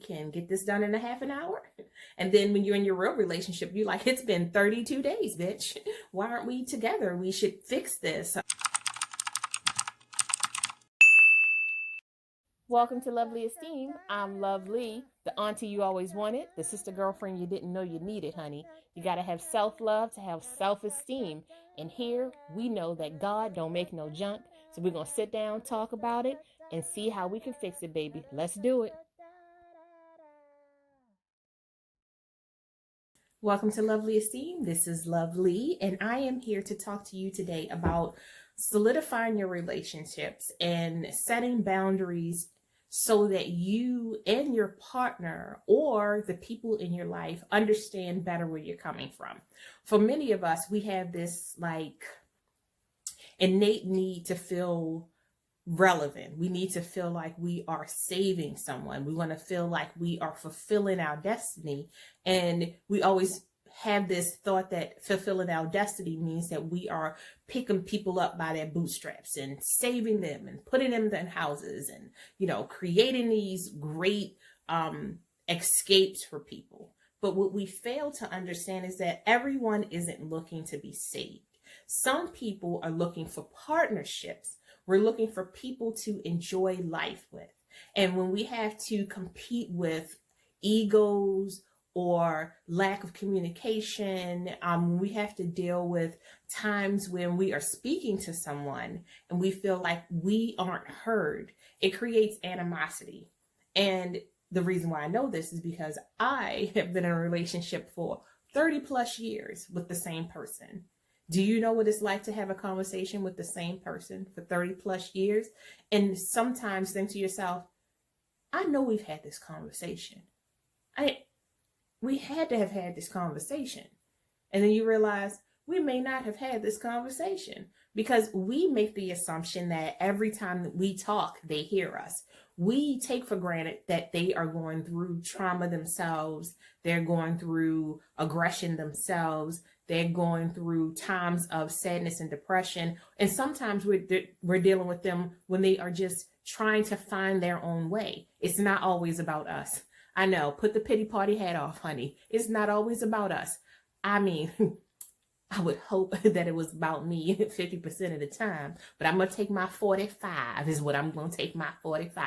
can get this done in a half an hour. And then when you're in your real relationship, you're like, it's been 32 days, bitch. Why aren't we together? We should fix this. Welcome to Lovely Esteem. I'm Lovelie, the auntie you always wanted, the sister girlfriend you didn't know you needed, honey. You got to have self-love to have self-esteem. And here we know that God don't make no junk. So we're going to sit down, talk about it, and see how we can fix it, baby. Let's do it. Welcome to Lovely Esteem. This is Lovelie, and I am here to talk to you today about solidifying your relationships and setting boundaries so that you and your partner or the people in your life understand better where you're coming from. For many of us, we have this like innate need to feel relevant. We need to feel like we are saving someone. We want to feel like we are fulfilling our destiny. And we always have this thought that fulfilling our destiny means that we are picking people up by their bootstraps and saving them and putting them in houses and, creating these great escapes for people. But what we fail to understand is that everyone isn't looking to be saved. Some people are looking for partnerships. We're looking for people to enjoy life with. And when we have to compete with egos or lack of communication, we have to deal with times when we are speaking to someone and we feel like we aren't heard. It creates animosity. And the reason why I know this is because I have been in a relationship for 30 plus years with the same person. Do you know what it's like to have a conversation with the same person for 30 plus years? And sometimes think to yourself, I know we've had this conversation. We had to have had this conversation. And then you realize we may not have had this conversation because we make the assumption that every time that we talk, they hear us. We take for granted that they are going through trauma themselves. They're going through aggression themselves. They're going through times of sadness and depression. And sometimes we're dealing with them when they are just trying to find their own way. It's not always about us. I know, put the pity party hat off, honey. It's not always about us. I mean, I would hope that it was about me 50% of the time, but I'm going to take my 45 is what I'm going to take my 45.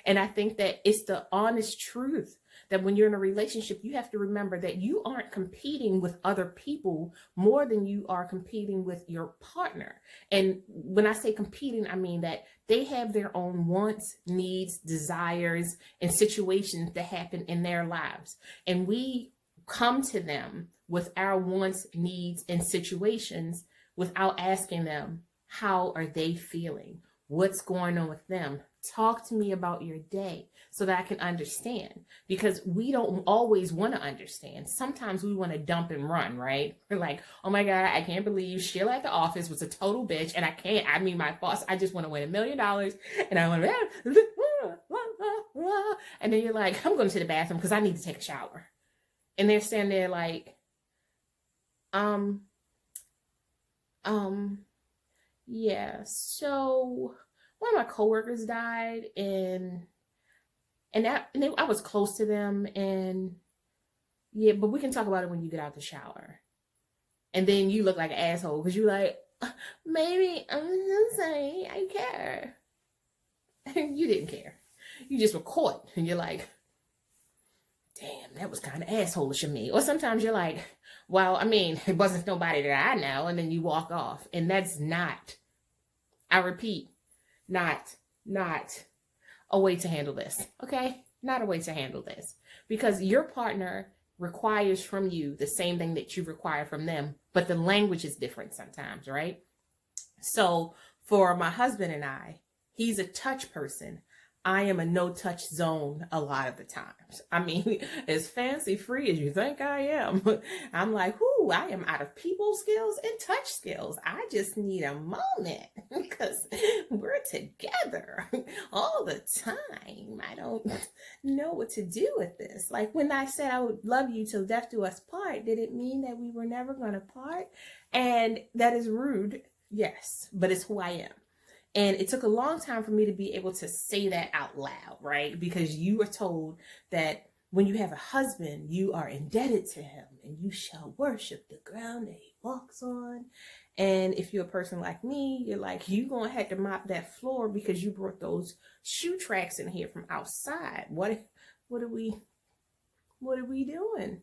And I think that it's the honest truth that when you're in a relationship, you have to remember that you aren't competing with other people more than you are competing with your partner. And when I say competing, I mean that they have their own wants, needs, desires, and situations that happen in their lives. And we come to them with our wants, needs, and situations without asking them, how are they feeling? What's going on with them? Talk to me about your day so that I can understand, because we don't always want to understand. Sometimes we want to dump and run, right? We're like, oh my God, I can't believe Sheila at the office was a total bitch. And my boss, I just want to win $1 million. And I want to, and then you're like, I'm going to the bathroom because I need to take a shower. And they're standing there like, yeah, so one of my coworkers died and I was close to them, and yeah, but we can talk about it when you get out the shower. And then you look like an asshole because you're like, maybe I'm just saying I care. You didn't care. You just were caught and you're like, damn, that was kind of asshole-ish of me. Or sometimes you're like, well, I mean, it wasn't nobody that I know, and then you walk off. And that's not, I repeat, not a way to handle this, okay? Not a way to handle this. Because your partner requires from you the same thing that you require from them, but the language is different sometimes, right? So for my husband and I, he's a touch person. I am a no-touch zone a lot of the times. I mean, as fancy free as you think I am, I'm like, whoo, I am out of people skills and touch skills. I just need a moment because we're together all the time. I don't know what to do with this. Like when I said I would love you till death do us part, did it mean that we were never going to part? And that is rude, yes, but it's who I am. And it took a long time for me to be able to say that out loud, right? Because you were told that when you have a husband, you are indebted to him and you shall worship the ground that he walks on. And if you're a person like me, you're like, you gonna have to mop that floor because you brought those shoe tracks in here from outside. What are we doing?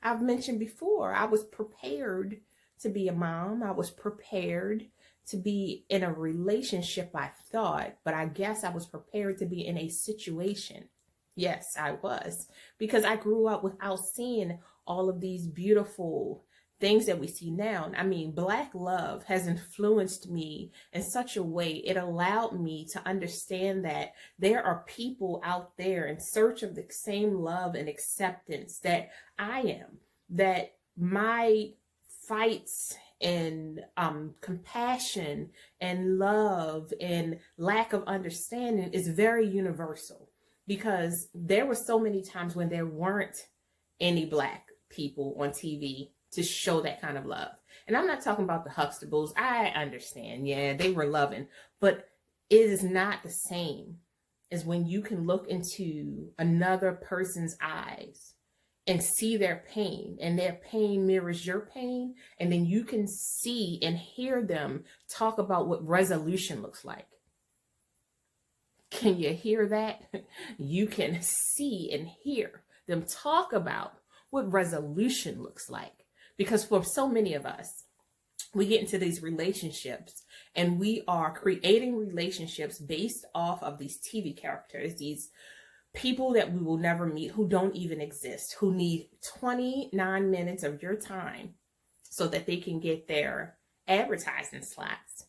I've mentioned before, I was prepared to be a mom. I was prepared to be in a relationship, I thought, but I guess I was prepared to be in a situation. Yes, I was, because I grew up without seeing all of these beautiful things that we see now. I mean, Black love has influenced me in such a way. It allowed me to understand that there are people out there in search of the same love and acceptance that I am, that my fights and compassion and love and lack of understanding is very universal, because there were so many times when there weren't any Black people on TV to show that kind of love. And I'm not talking about the Huxtables. I understand. Yeah, they were loving, but it is not the same as when you can look into another person's eyes and see their pain, and their pain mirrors your pain. And then you can see and hear them talk about what resolution looks like. Can you hear that? You can see and hear them talk about what resolution looks like. Because for so many of us, we get into these relationships and we are creating relationships based off of these TV characters, these people that we will never meet, who don't even exist, who need 29 minutes of your time so that they can get their advertising slots.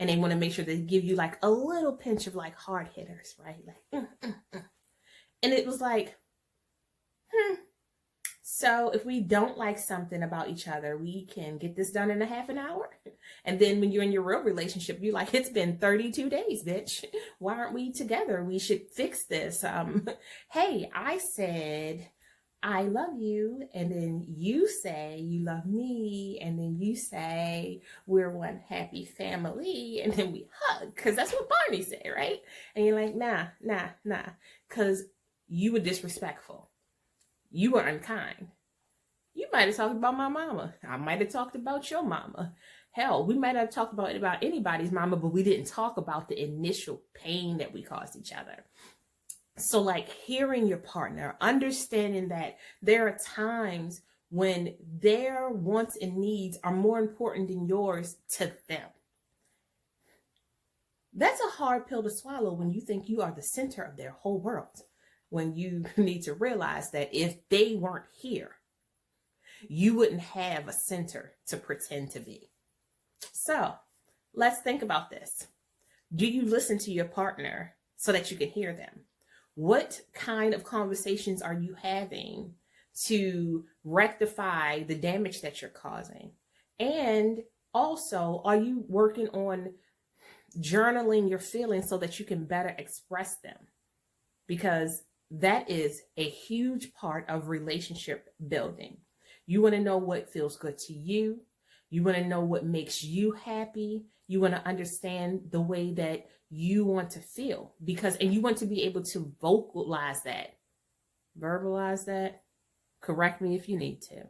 And they want to make sure they give you like a little pinch of like hard hitters, right? Like, And it was like, So if we don't like something about each other, we can get this done in a half an hour. And then when you're in your real relationship, you're like, it's been 32 days, bitch. Why aren't we together? We should fix this. Hey, I said, I love you. And then you say you love me. And then you say we're one happy family. And then we hug, because that's what Barney said, right? And you're like, nah, because you were disrespectful. You were unkind. You might have talked about my mama. I might have talked about your mama. Hell, we might have talked about anybody's mama, but we didn't talk about the initial pain that we caused each other. So like hearing your partner, understanding that there are times when their wants and needs are more important than yours to them. That's a hard pill to swallow when you think you are the center of their whole world. When you need to realize that if they weren't here, you wouldn't have a center to pretend to be. So let's think about this. Do you listen to your partner so that you can hear them? What kind of conversations are you having to rectify the damage that you're causing? And also, are you working on journaling your feelings so that you can better express them? Because that is a huge part of relationship building. You want to know what feels good to you. You want to know what makes you happy. You want to understand the way that you want to feel, and you want to be able to verbalize that. Correct me if you need to.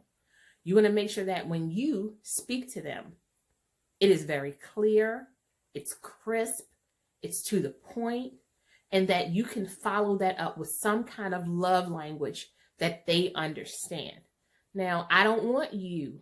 You want to make sure that when you speak to them, it is very clear, it's crisp, it's to the point, and that you can follow that up with some kind of love language that they understand. Now, I don't want you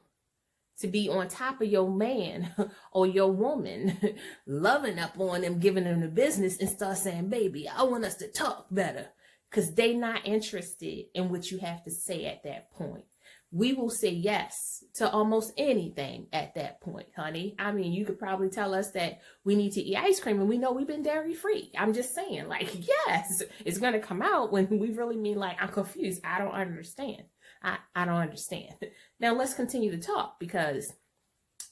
to be on top of your man or your woman, loving up on them, giving them the business, and start saying, baby, I want us to talk better, because they not interested in what you have to say at that point. We will say yes to almost anything at that point, honey. I mean, you could probably tell us that we need to eat ice cream and we know we've been dairy free. I'm just saying, like, yes, it's going to come out when we really mean, like, I'm confused. I don't understand. I don't understand. Now let's continue to talk, because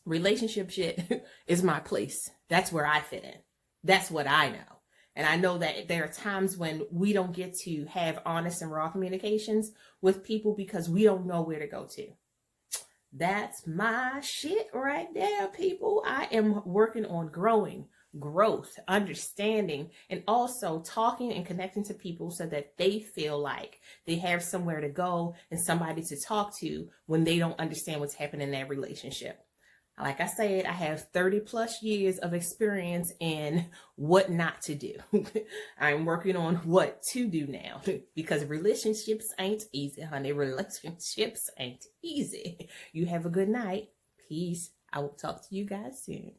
relationship shit is my place. That's where I fit in. That's what I know. And I know that there are times when we don't get to have honest and raw communications with people because we don't know where to go to. That's my shit right there, people. I am working on growing growth, understanding, and also talking and connecting to people so that they feel like they have somewhere to go and somebody to talk to when they don't understand what's happening in their relationship. Like I said, I have 30 plus years of experience in what not to do. I'm working on what to do now because relationships ain't easy, honey. Relationships ain't easy. You have a good night. Peace. I will talk to you guys soon.